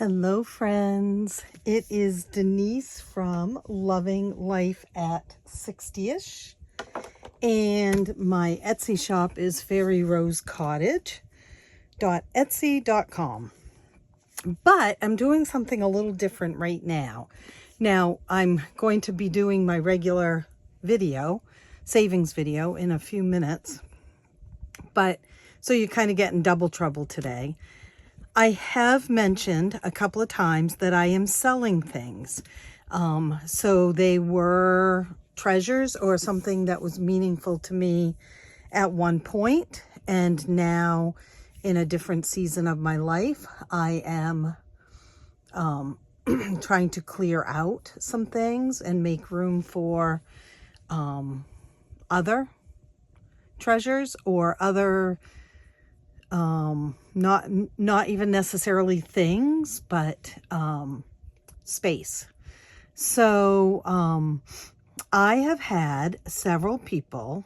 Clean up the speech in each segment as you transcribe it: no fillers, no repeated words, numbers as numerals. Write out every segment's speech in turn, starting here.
Hello friends, it is Denise from Loving Life at 60ish, and my Etsy shop is fairyrosecottage.etsy.com. But I'm doing something a little different right now. Now I'm going to be doing my regular video, savings video, in a few minutes, but so you're kind of getting double trouble today. I have mentioned a couple of times that I am selling things. So they were treasures or something that was meaningful to me at one point, and now in a different season of my life, I am trying to clear out some things and make room for other treasures or other not even necessarily things, but space. So I have had several people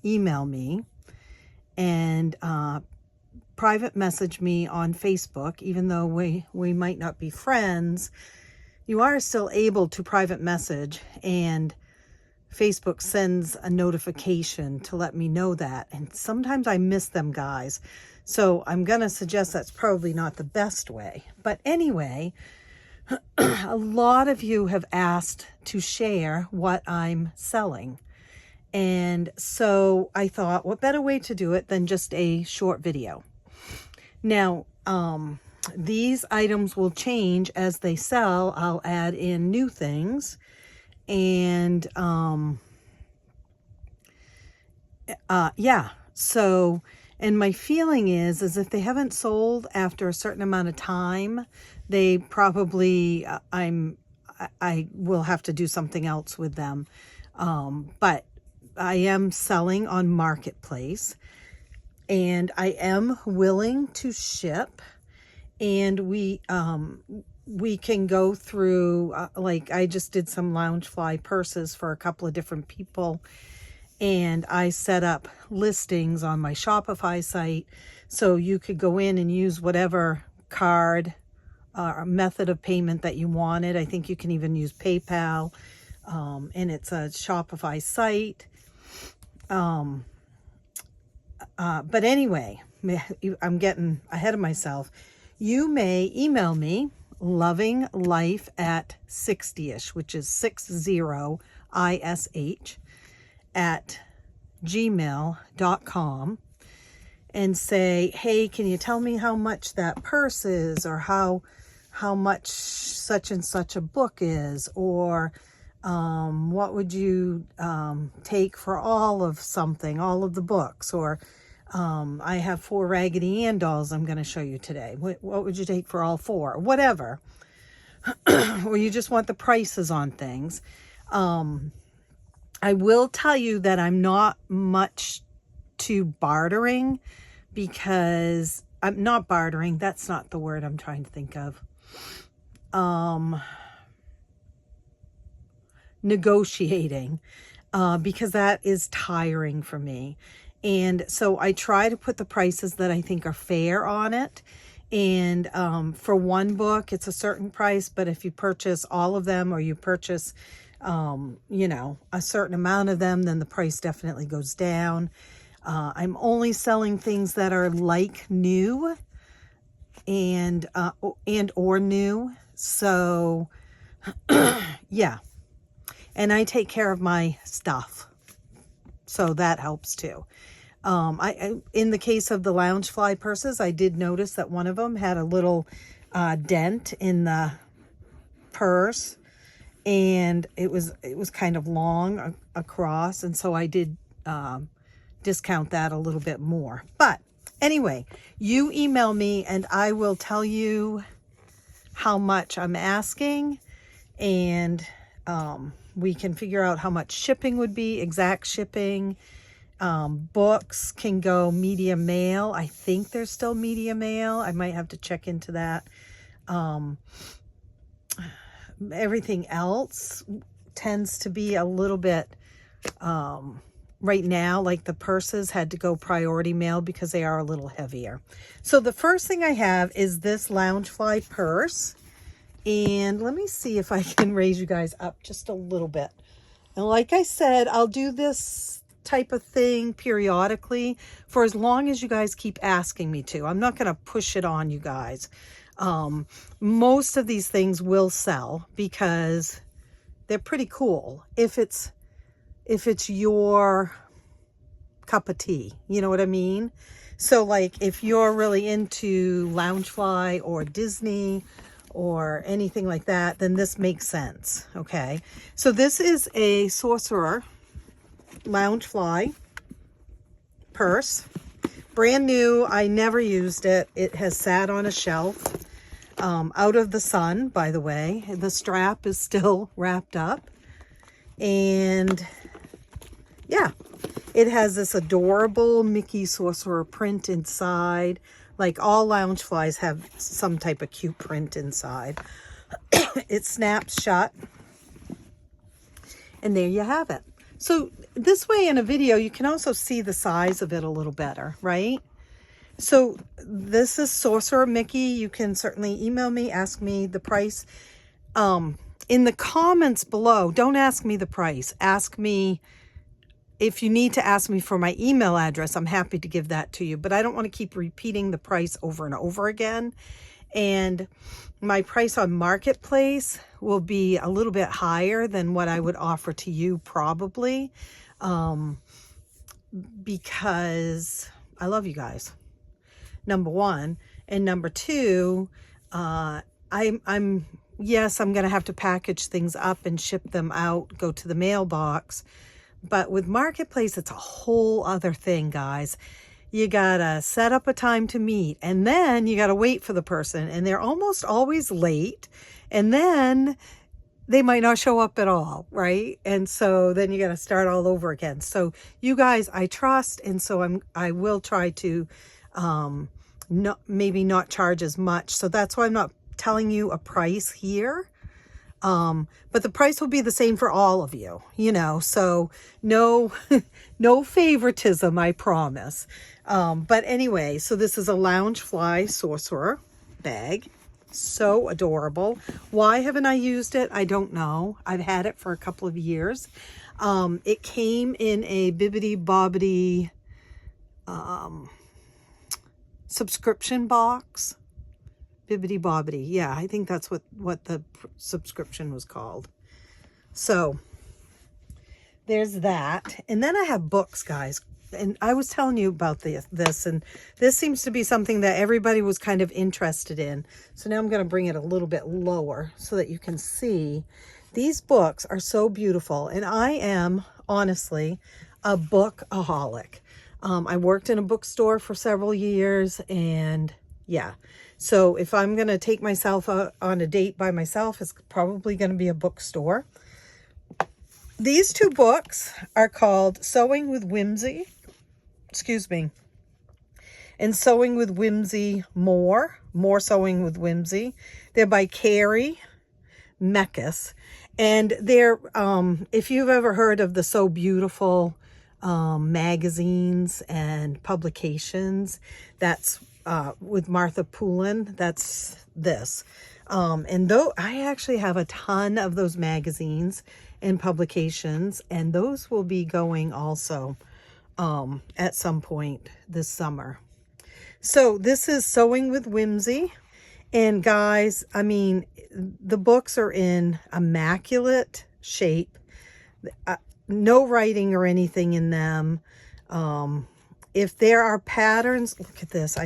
email me and private message me on Facebook. Even though we might not be friends, you are still able to private message, and Facebook sends a notification to let me know that. And sometimes I miss them, guys. So I'm going to suggest that's probably not the best way. But anyway, a lot of you have asked to share what I'm selling. And so I thought, what better way to do it than just a short video? Now, these items will change as they sell. I'll add in new things. And yeah, so, and my feeling is if they haven't sold after a certain amount of time, they probably, I will have to do something else with them. But I am selling on Marketplace, and I am willing to ship, and we can go through, like I just did some Loungefly purses for a couple of different people, and I set up listings on my Shopify site, so you could go in and use whatever card method of payment that you wanted. I think you can even use PayPal, and it's a Shopify site. But anyway, I'm getting ahead of myself. You may email me, lovinglife@60ish, which is 60ish, at gmail.com, and say, hey, can you tell me how much that purse is, or how much such and such a book is, or what would you take for all of something, all of the books, or I have 4 Raggedy Ann dolls I'm going to show you today. What would you take for all 4? Whatever. Or you just want the prices on things. I will tell you that I'm not much to bartering, because I'm not bartering. That's not the word I'm trying to think of. Negotiating, because that is tiring for me. And so I try to put the prices that I think are fair on it. And for one book, it's a certain price, but if you purchase all of them, or you purchase you know, a certain amount of them, then the price definitely goes down. I'm only selling things that are like new and or new. So yeah, and I take care of my stuff, so that helps too. In the case of the Loungefly purses, I did notice that one of them had a little dent in the purse, and it was kind of long across, and so I did discount that a little bit more. But anyway, you email me and I will tell you how much I'm asking, and we can figure out how much shipping would be, exact shipping. Books can go media mail. I think there's still media mail. I might have to check into that. Everything else tends to be a little bit right now, like the purses had to go priority mail because they are a little heavier. So the first thing I have is this Loungefly purse. And let me see if I can raise you guys up just a little bit. And like I said, I'll do this type of thing periodically for as long as you guys keep asking me to. I'm not going to push it on you guys. Most of these things will sell because they're pretty cool if it's your cup of tea, you know what I mean? So like if you're really into Loungefly or Disney or anything like that, then this makes sense. Okay, so this is a Sorcerer Loungefly purse, brand new. I never used it. It has sat on a shelf out of the sun, by the way. The strap is still wrapped up, and yeah, it has this adorable Mickey Sorcerer print inside. Like all Loungeflies have some type of cute print inside. It snaps shut. And there you have it. So this way in a video, you can also see the size of it a little better, right? So this is Sorcerer Mickey. You can certainly email me, ask me the price. In the comments below, don't ask me the price. Ask me, if you need to ask me for my email address, I'm happy to give that to you. But I don't want to keep repeating the price over and over again. And my price on Marketplace will be a little bit higher than what I would offer to you probably. Because I love you guys, number one. And number two, yes, I'm going to have to package things up and ship them out, go to the mailbox. But with Marketplace, it's a whole other thing, guys. You gotta set up a time to meet, and then you gotta wait for the person, and they're almost always late, and then they might not show up at all, right? And so then you gotta start all over again. So you guys, I trust, and so I will try to maybe not charge as much. So that's why I'm not telling you a price here. But the price will be the same for all of you, you know, so no, no favoritism, I promise. But anyway, so this is a Loungefly Sorcerer bag. So adorable. Why haven't I used it? I don't know. I've had it for a couple of years. It came in a Bibbidi Bobbidi, subscription box. Bibbidi Bobbidi. Yeah, I think that's what the subscription was called. So there's that. And then I have books, guys. And I was telling you about this, and this seems to be something that everybody was kind of interested in. So now I'm going to bring it a little bit lower so that you can see. These books are so beautiful. And I am, honestly, a bookaholic. I worked in a bookstore for several years, and yeah. So if I'm going to take myself on a date by myself, it's probably going to be a bookstore. These two books are called Sewing with Whimsy, and Sewing with Whimsy More Sewing with Whimsy. They're by Carrie Meckes. And they're, if you've ever heard of the So Beautiful magazines and publications, that's with Martha Poulin, that's this. And though I actually have a ton of those magazines and publications, and those will be going also at some point this summer. So this is Sewing with Whimsy. And guys, I mean, the books are in immaculate shape. No writing or anything in them. If there are patterns, look at this.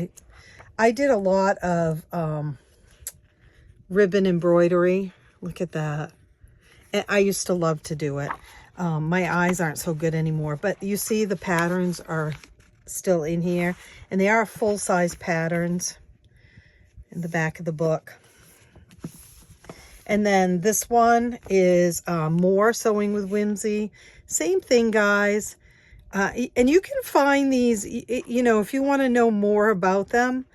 I did a lot of ribbon embroidery. Look at that. And I used to love to do it. My eyes aren't so good anymore, but you see the patterns are still in here, and they are full-size patterns in the back of the book. And then this one is More Sewing with Whimsy. Same thing, guys. And you can find these, you know, if you want to know more about them.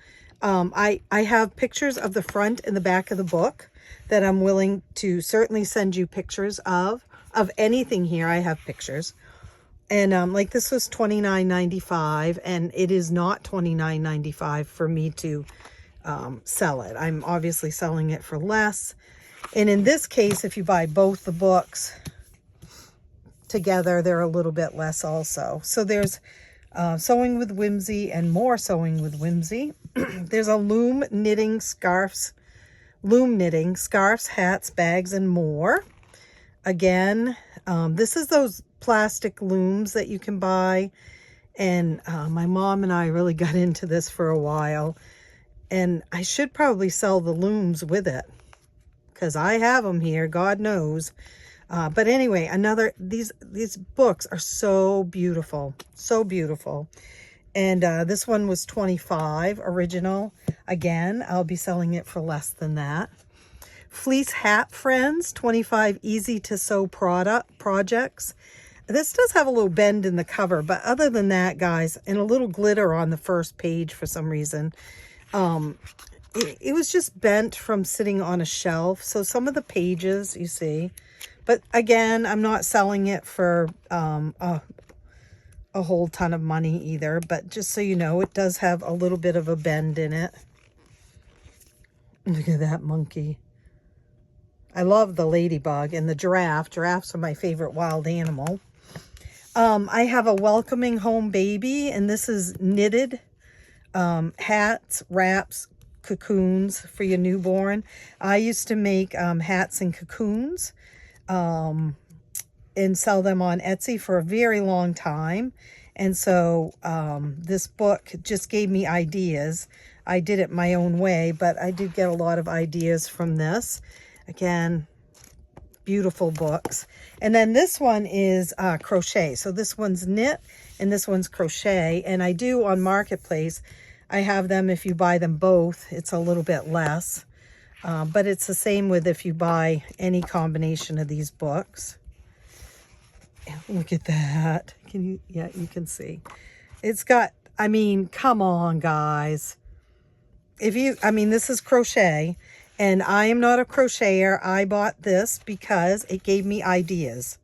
I have pictures of the front and the back of the book that I'm willing to certainly send you pictures of anything here. I have pictures. And like this was $29.95, and it is not $29.95 for me to sell it. I'm obviously selling it for less. And in this case, if you buy both the books together, they're a little bit less also. So there's Sewing with Whimsy and more Sewing with Whimsy. There's a loom knitting, scarves, hats, bags, and more. Again, this is those plastic looms that you can buy. And my mom and I really got into this for a while. And I should probably sell the looms with it, because I have them here, God knows. But anyway, these books are so beautiful, so beautiful. And this one was $25 original. Again, I'll be selling it for less than that. Fleece Hat Friends, 25 easy to sew projects. This does have a little bend in the cover, but other than that, guys, and a little glitter on the first page for some reason. It was just bent from sitting on a shelf. So some of the pages you see, but again, I'm not selling it for a whole ton of money either. But just so you know, it does have a little bit of a bend in it. Look at that monkey. I love the ladybug and the giraffe. Giraffes are my favorite wild animal. I have a Welcoming Home Baby, and this is knitted hats, wraps, cocoons for your newborn. I used to make hats and cocoons and sell them on Etsy for a very long time. And so this book just gave me ideas. I did it my own way, but I did get a lot of ideas from this. Again, beautiful books. And then this one is crochet. So this one's knit and this one's crochet. And I do on Marketplace, I have them, if you buy them both, it's a little bit less. But it's the same with if you buy any combination of these books. Look at that. Can you, yeah, you can see. It's got, I mean, come on, guys. This is crochet. And I am not a crocheter. I bought this because it gave me ideas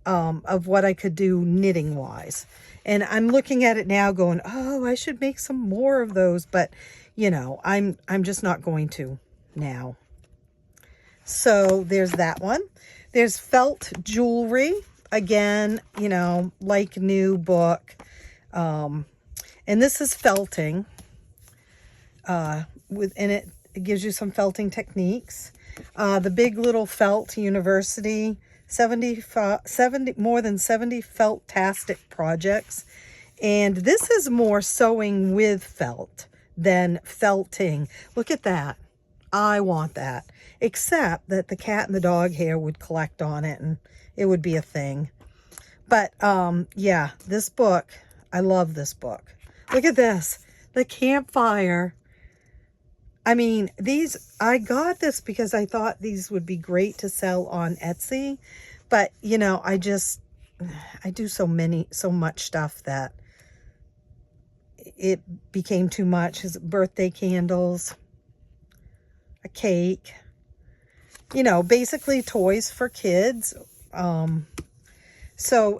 of what I could do knitting wise. And I'm looking at it now going, oh, I should make some more of those. But, you know, I'm just not going to now. So there's that one. There's felt jewelry. Again, you know, like new book. And this is felting. It gives you some felting techniques. The Big Little Felt University, more than 70 felt-tastic projects. And this is more sewing with felt than felting. Look at that. I want that. Except that the cat and the dog hair would collect on it and it would be a thing. But yeah, this book, I love this book. Look at this. The campfire. I mean, I got this because I thought these would be great to sell on Etsy. But, you know, I do so much stuff that it became too much. His birthday candles, a cake, you know, basically toys for kids.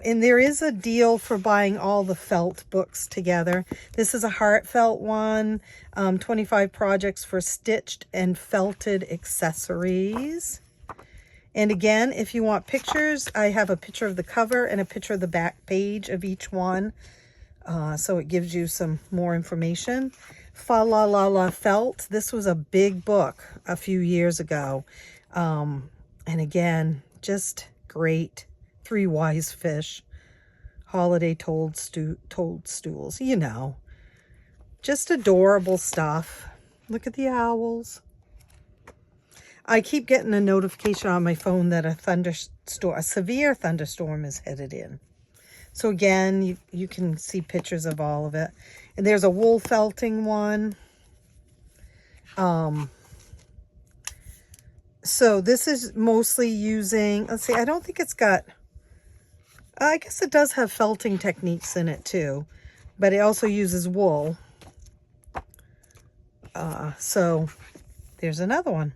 And there is a deal for buying all the felt books together. This is a heartfelt one, 25 projects for stitched and felted accessories. And again, if you want pictures, I have a picture of the cover and a picture of the back page of each one. So it gives you some more information. Fa La La La Felt. This was a big book a few years ago. And again, just great. 3 Wise Fish. Holiday toadstools. You know, just adorable stuff. Look at the owls. I keep getting a notification on my phone that a severe thunderstorm is headed in. So again, you can see pictures of all of it. And there's a wool felting one. So this is mostly using, let's see, I don't think it's got, I guess it does have felting techniques in it too, but it also uses wool. So there's another one.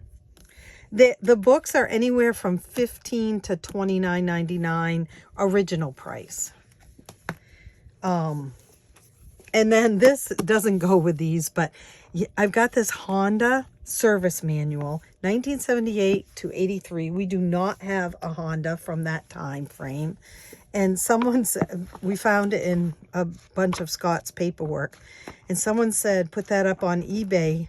The books are anywhere from $15 to $29.99 original price. And then this doesn't go with these, but I've got this Honda service manual, 1978 to 83. We do not have a Honda from that time frame. And someone said, we found it in a bunch of Scott's paperwork. And someone said, put that up on eBay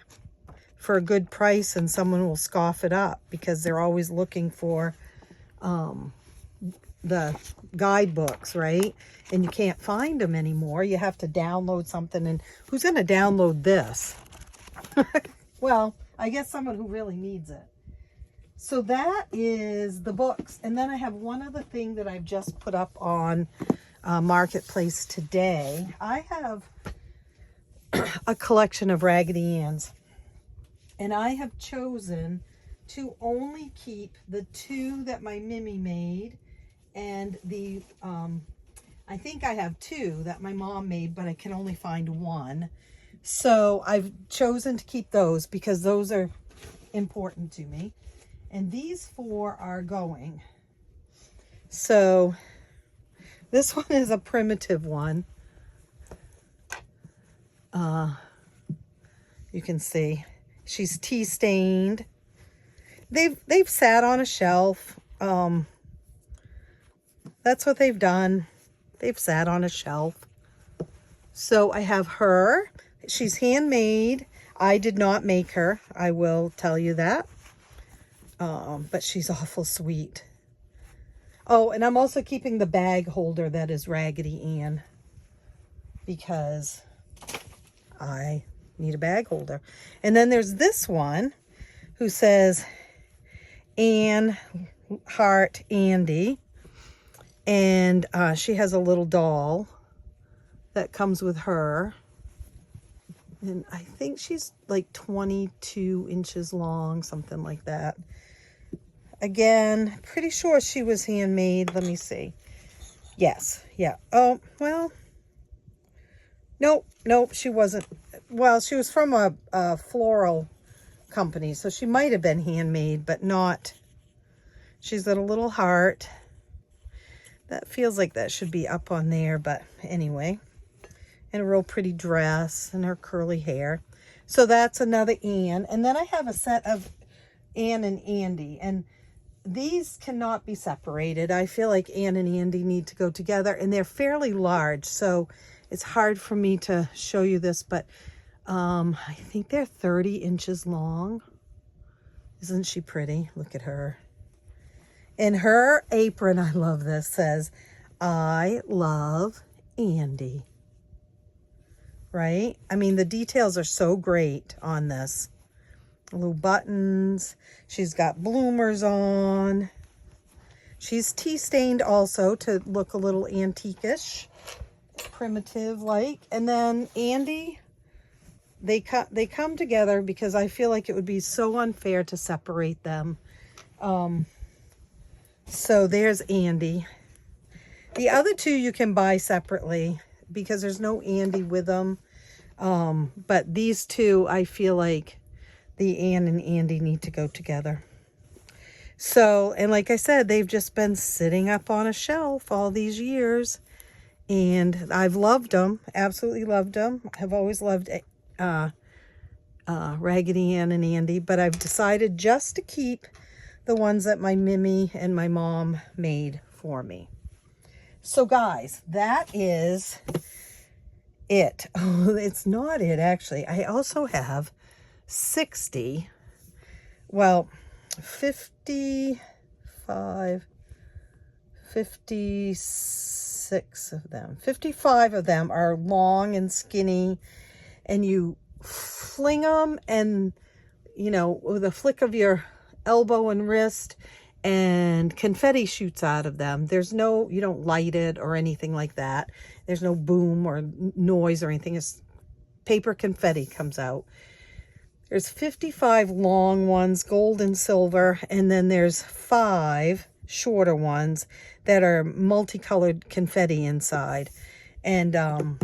for a good price and someone will scoff it up because they're always looking for the guidebooks, right? And you can't find them anymore. You have to download something. And who's going to download this? Well, I guess someone who really needs it. So that is the books. And then I have one other thing that I've just put up on Marketplace today. I have a collection of Raggedy Anns. And I have chosen to only keep the 2 that my Mimi made and the, I think I have 2 that my mom made, but I can only find 1. So I've chosen to keep those because those are important to me. And these 4 are going. So this one is a primitive one. You can see she's tea stained. They've sat on a shelf. That's what they've done. They've sat on a shelf. So I have her. She's handmade. I did not make her. I will tell you that. But she's awful sweet. Oh, and I'm also keeping the bag holder that is Raggedy Ann because I need a bag holder. And then there's this one who says Ann Heart Andy. And she has a little doll that comes with her. And I think she's like 22 inches long, something like that. Again, pretty sure she was handmade. Let me see. Yes. Yeah. Oh, well. Nope, she wasn't. Well, she was from a floral company, so she might have been handmade, but not. She's got a little heart. That feels like that should be up on there, but anyway. And a real pretty dress and her curly hair. So that's another Ann. And then I have a set of Ann and Andy. And these cannot be separated. I feel like Ann and Andy need to go together. And they're fairly large, so it's hard for me to show you this. But I think they're 30 inches long. Isn't she pretty? Look at her. And her apron, I love this, says, I love Andy. Right? I mean, the details are so great on this. Little buttons. She's got bloomers on. She's tea stained also to look a little antique-ish, primitive-like. And then Andy, they come together because I feel like it would be so unfair to separate them. So there's Andy. The other 2 you can buy separately because there's no Andy with them. But these 2, I feel like the Ann and Andy need to go together. So, and like I said, they've just been sitting up on a shelf all these years. And I've loved them, absolutely loved them. I've always loved Raggedy Ann and Andy, but I've decided just to keep the ones that my Mimi and my mom made for me. So guys, that is it. Oh, it's not it actually. I also have 60, well, 55, 56 of them. 55 of them are long and skinny, and you fling them and, you know, with a flick of your elbow and wrist, and confetti shoots out of them. There's no, you don't light it or anything like that. There's no boom or noise or anything. It's paper confetti comes out. There's 55 long ones, gold and silver, and then there's 5 shorter ones that are multicolored confetti inside. And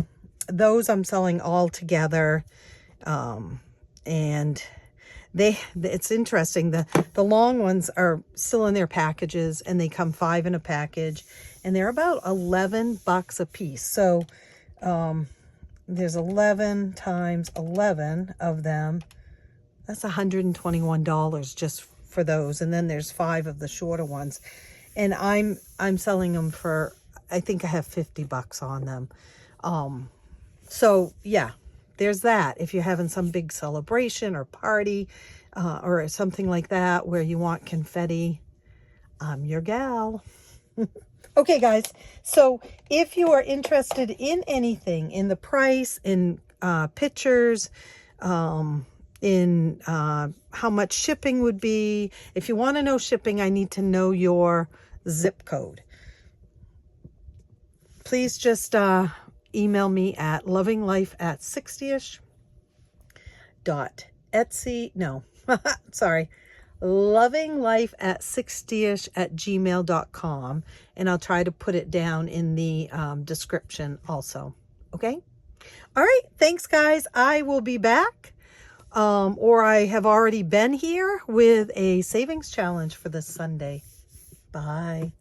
those I'm selling all together. And it's interesting. The long ones are still in their packages, and they come 5 in a package, and they're about $11 a piece. So There's 11 times 11 of them. That's $121 just for those. And then there's 5 of the shorter ones. And I'm selling them for, I think I have 50 bucks on them. So yeah, there's that. If you're having some big celebration or party, or something like that where you want confetti, I'm your gal. Okay, guys, so if you are interested in anything, in the price, in pictures, in how much shipping would be, if you want to know shipping, I need to know your zip code. Please just email me at lovinglife@60ish.etsy. No, sorry. lovinglife@60ish@gmail.com, and I'll try to put it down in the description also. Okay. All right. Thanks, guys. I will be back, or I have already been here with a savings challenge for this Sunday. Bye.